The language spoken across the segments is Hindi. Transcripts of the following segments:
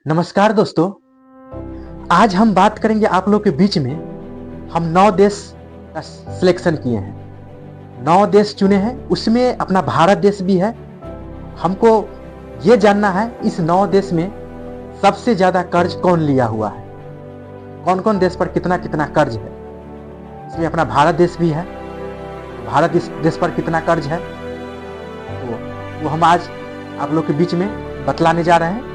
नमस्कार दोस्तों। आज हम बात करेंगे आप लोग के बीच में। हम 9 देश का सिलेक्शन किए हैं, 9 देश चुने हैं, उसमें अपना भारत देश भी है। हमको ये जानना है इस 9 देश में सबसे ज्यादा कर्ज कौन लिया हुआ है, कौन कौन देश पर कितना कितना कर्ज है। इसमें अपना भारत देश भी है, भारत इस देश पर कितना कर्ज है तो वो हम आज आप लोग के बीच में बतलाने जा रहे हैं।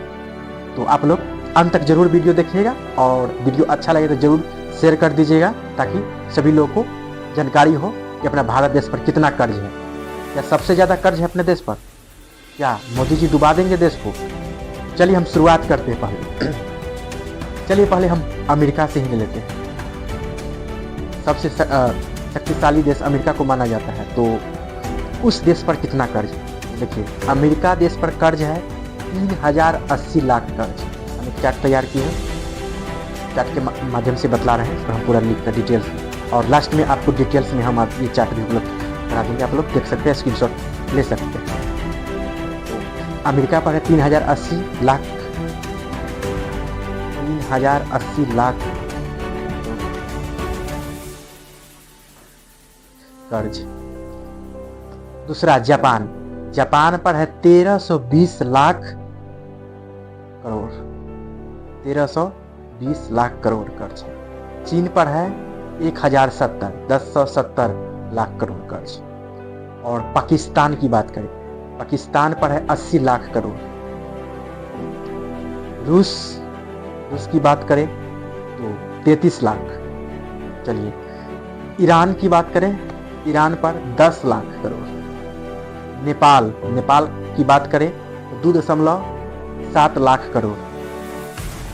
तो आप लोग अंत तक जरूर वीडियो देखिएगा और वीडियो अच्छा लगे तो जरूर शेयर कर दीजिएगा ताकि सभी लोगों को जानकारी हो कि अपना भारत देश पर कितना कर्ज है। क्या सबसे ज़्यादा कर्ज है अपने देश पर? क्या मोदी जी डुबा देंगे देश को? चलिए हम शुरुआत करते हैं। पहले हम अमेरिका से ही ले लेते हैं। सबसे शक्तिशाली देश अमेरिका को माना जाता है, तो उस देश पर कितना कर्ज है? देखिए, अमेरिका देश पर कर्ज है 3080 लाख कर्ज। हमने चार्ट तैयार किए हैं, चार्ट के माध्यम से बतला रहे हैं, इसको हम पूरा लिख कर डिटेल्स में, और लास्ट में आपको डिटेल्स में हम ये चार्ट भी उपलब्ध करा देंगे। आप लोग देख सकते हैं, स्क्रीनशॉट ले सकते हैं। तो अमेरिका पर है 3080 लाख, 3080 लाख कर्ज। दूसरा जापान, जापान पर है 1320 लाख करोड़, 1320 लाख करोड़ कर्ज है। चीन पर है 1070 लाख करोड़ कर्ज। और पाकिस्तान की बात करें, पाकिस्तान पर है 80 लाख करोड़। रूस की बात करें तो 33 लाख। चलिए, ईरान की बात करें, ईरान पर 10 लाख करोड़। नेपाल की बात करें तो 2.7 लाख करोड़।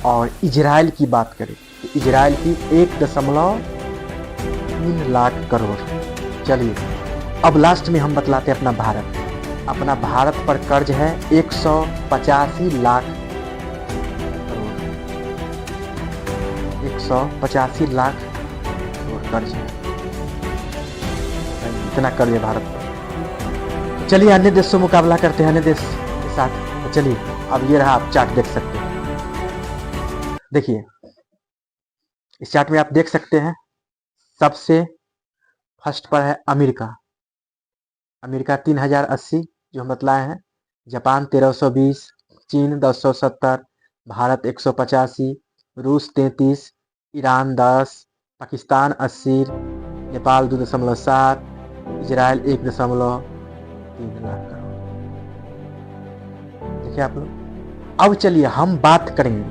और इजराइल की बात करें तो इजराइल की 1.3 लाख करोड़। चलिए, अब लास्ट में हम बतलाते हैं अपना भारत। अपना भारत पर कर्ज है 185 लाख करोड़, 185 लाख करोड़ कर्ज है। इतना कर्ज है भारत पर। चलिए अन्य देश से मुकाबला करते हैं, अन्य देश के साथ। तो चलिए, अब ये रहा, आप चार्ट देख सकते हैं। देखिए, इस चार्ट में आप देख सकते हैं सबसे फर्स्ट पर है अमेरिका। अमेरिका 3080 जो हम बतलाए हैं। जापान 1320, चीन 1070, भारत 185, रूस 33, ईरान 10, पाकिस्तान 80, नेपाल 2.7, इजराइल 1.3 लाख करोड़। देखिए आप लोग। अब चलिए हम बात करेंगे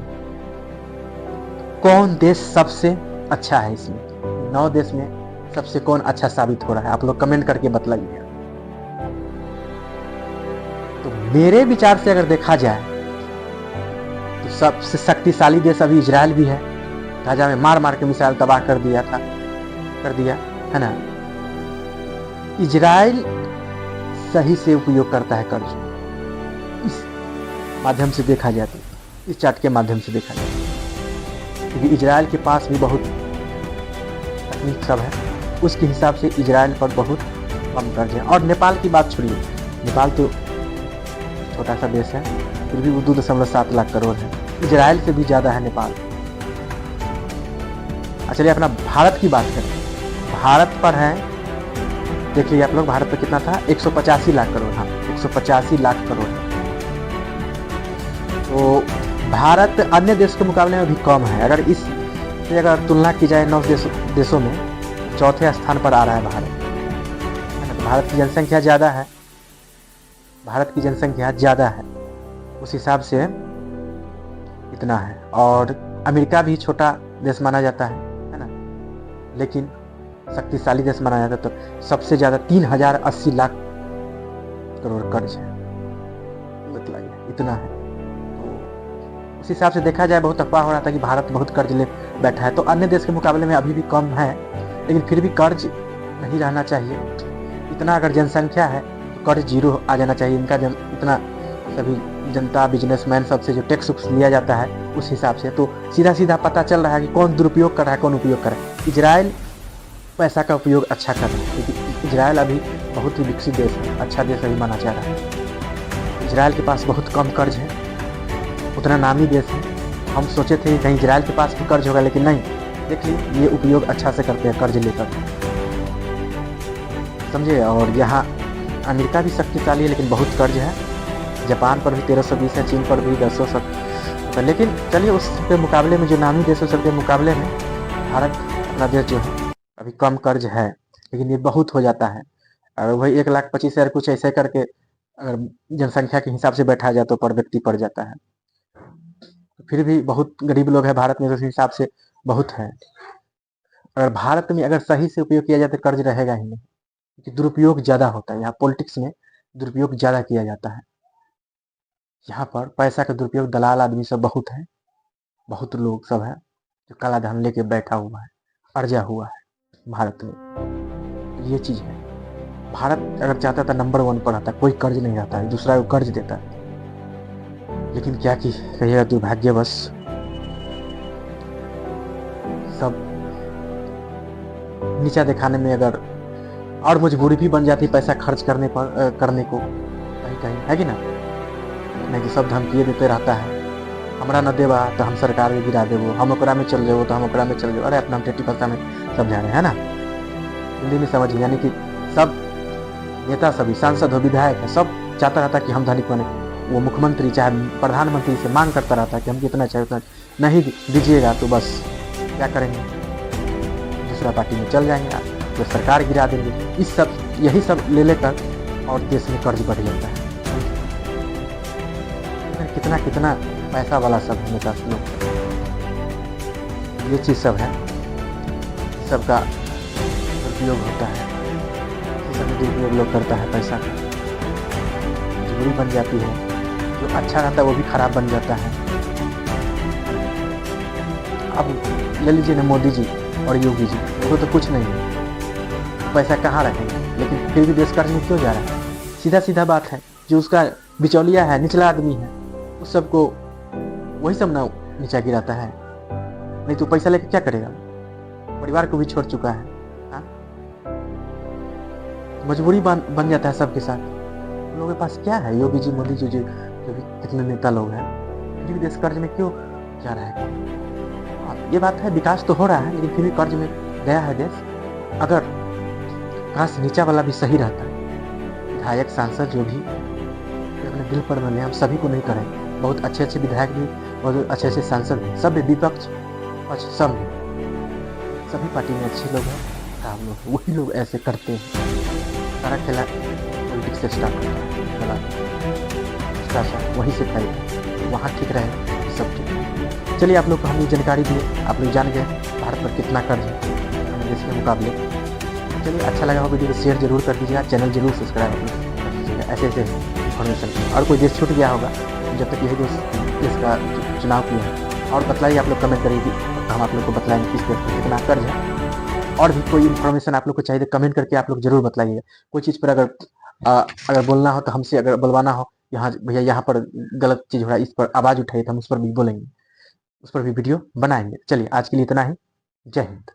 कौन देश सबसे अच्छा है। इसमें 9 देश में सबसे कौन अच्छा साबित हो रहा है, आप लोग कमेंट करके बतलाइए। तो मेरे विचार से अगर देखा जाए तो सबसे शक्तिशाली देश अभी इजराइल भी है। गाजा में मार मार के मिसाइल तबाह कर दिया है ना। इजराइल सही से उपयोग करता है कर्ज। इस माध्यम से देखा जाए तो, इस चार्ट के माध्यम से देखा जाए, क्योंकि इजराइल के पास भी बहुत तकनीक सब है, उसके हिसाब से इजराइल पर बहुत कम कर्ज है। और नेपाल की बात छोड़िए, नेपाल तो छोटा सा देश है, फिर भी वो 2.7 लाख करोड़ है। इजराइल से भी ज़्यादा है नेपाल। चलिए अपना भारत की बात करें। भारत पर है, देख लीजिए आप लोग, भारत पर कितना था? 185 लाख करोड़। हाँ, 185 लाख करोड़। तो भारत अन्य देश के मुकाबले में भी कम है। अगर इससे अगर तुलना की जाए 9 देशों में, चौथे स्थान पर आ रहा है भारत, है ना। तो भारत की जनसंख्या ज़्यादा है, भारत की जनसंख्या ज़्यादा है, उस हिसाब से इतना है। और अमेरिका भी छोटा देश माना जाता है ना, लेकिन शक्तिशाली देश माना जाता है। तो सबसे ज़्यादा 3080 लाख करोड़ कर्ज है, बताइए, इतना है। तो उस हिसाब से देखा जाए, बहुत अफवाह हो रहा था कि भारत बहुत कर्ज ले बैठा है, तो अन्य देश के मुकाबले में अभी भी कम है, लेकिन फिर भी कर्ज नहीं रहना चाहिए। इतना अगर जनसंख्या है तो कर्ज 0 आ जाना चाहिए। इनका इतना सभी जनता, बिजनेसमैन सबसे जो टैक्स लिया जाता है, उस हिसाब से तो सीधा सीधा पता चल रहा है कि कौन दुरुपयोग कर रहा है, कौन उपयोग कर रहा है। इजराइल पैसा का उपयोग अच्छा कर रहा है, क्योंकि इजराइल अभी बहुत ही विकसित देश है, अच्छा देश अभी माना जा रहा है। इजराइल के पास बहुत कम कर्ज है, उतना नामी देश है। हम सोचे थे कहीं इजराइल के पास भी कर्ज होगा, लेकिन नहीं, देख लीजिए ये उपयोग अच्छा से करते हैं कर्ज लेकर, समझे। और यहाँ अमेरिका भी शक्तिशाली है, लेकिन बहुत कर्ज है। जापान पर भी 1320 है, चीन पर भी 1070। लेकिन चलिए उसके मुकाबले में जो नामी देशों सबके मुकाबले में भारत अपना देश जो है अभी कम कर्ज है, लेकिन ये बहुत हो जाता है। और वही 1,25,000 कुछ ऐसे करके अगर जनसंख्या के हिसाब से बैठा जाए तो पर व्यक्ति पड़ जाता है। फिर भी बहुत गरीब लोग हैं भारत में, तो उस हिसाब से बहुत है। अगर भारत में अगर सही से उपयोग किया जाए तो कर्ज रहेगा ही नहीं, क्योंकि दुरुपयोग ज़्यादा होता है। यहाँ पॉलिटिक्स में दुरुपयोग ज़्यादा किया जाता है। यहाँ पर पैसा का दुरुपयोग दलाल आदमी सब बहुत है, बहुत लोग सब है जो काला धन लेके बैठा हुआ है, अर्जा हुआ है भारत में। ये चीज़ है, भारत अगर चाहता था नंबर 1 पर आता, कोई कर्ज नहीं रहता है, दूसरा को कर्ज देता है। लेकिन क्या की कहिएगा, दुर्भाग्यवश सब नीचा दिखाने में अगर और मजबूरी भी बन जाती पैसा खर्च करने को कहीं कहीं, है कि ना। नहीं कि सब धमकी देते रहता है, हमरा न देवा तो हम सरकार में गिरा देवो, हम ओकरा में चल जाओ तो हम ओकरा में चल जाओ। अरे अपना टेटी भाषा में समझा रहे हैं ना, हिंदी में समझिए। यानी कि सब नेता सभी सांसद हो विधायक है, सब चाहता रहता कि हम धनिक बने। वो मुख्यमंत्री चाहे प्रधानमंत्री से मांग करता रहता है कि हम कितना चाहिए उतना, नहीं दीजिएगा तो बस क्या करेंगे, दूसरा पार्टी में चल जाएंगे, तो सरकार गिरा देंगे। इस सब यही सब ले लेकर और देश में कर्ज बढ़ जाता है। कितना कितना पैसा वाला सब है नेता लोग, ये चीज़ सब है, सबका दुरुपयोग होता है, सब दुरुपयोग लोग करता है पैसा का, मजबूरी बन जाती है। जो अच्छा रहता है वो भी खराब बन जाता है। अब ले लीजिए ना मोदी जी और योगी जी, वो तो कुछ नहीं है, पैसा कहाँ रखेंगे, लेकिन फिर भी देश कर्ज में क्यों जा रहा है। सीधा सीधा बात है, जो उसका बिचौलिया है, निचला आदमी है, उस सबको वही सब ना नीचा गिराता है। नहीं तो पैसा लेकर क्या करेगा, परिवार को भी छोड़ चुका है। हाँ? मजबूरी बन जाता है सबके साथ। उन लोगों के पास क्या है, योगी जी मोदी जी जो भी कितने नेता लोग हैं, फिर भी देश कर्ज में क्यों जा रहा है। ये बात है, विकास तो हो रहा है, लेकिन फिर भी कर्ज में गया है देश। अगर काश नीचा वाला भी सही रहता है, विधायक सांसद जो भी अपने दिल पर बने, हम सभी को नहीं करें, बहुत अच्छे अच्छे विधायक भी, बहुत अच्छे अच्छे सांसद हैं, सब विपक्ष पक्ष सब हैं, सभी पार्टी में अच्छे लोग हैं, काम लोग, वही लोग ऐसे करते हैं। सारा खेला पॉलिटिक्स से स्टार्ट होता है, भ्रष्टाचार वहीं से फैलता, वहाँ ठीक रहे सब ठीक। चलिए आप लोग को हमने जानकारी दी, आप लोग जान गए भारत पर कितना कर्ज है देश के मुकाबले। चलिए अच्छा लगा हो वीडियो को शेयर जरूर कर दीजिएगा, चैनल जरूर सब्सक्राइब कर दीजिएगा ऐसे ऐसे इन्फॉर्मेशन। और कोई देश छूट गया होगा जब तक यही देश का चुनाव किया है, और बतलाइए, आप लोग कमेंट करिए, हम आप लोग को बताएंगे किस देश में कितना कर्ज है। और भी कोई इन्फॉर्मेशन आप लोग को चाहिए तो कमेंट करके आप लोग जरूर बताइएगा। कोई चीज़ पर अगर बोलना हो तो हमसे, अगर बुलवाना हो, यहाँ भैया यहाँ पर गलत चीज़ हो रहा है, इस पर आवाज़ उठाइए तो हम उस पर भी बोलेंगे, उस पर भी वीडियो बनाएंगे। चलिए आज के लिए इतना ही, जय हिंद।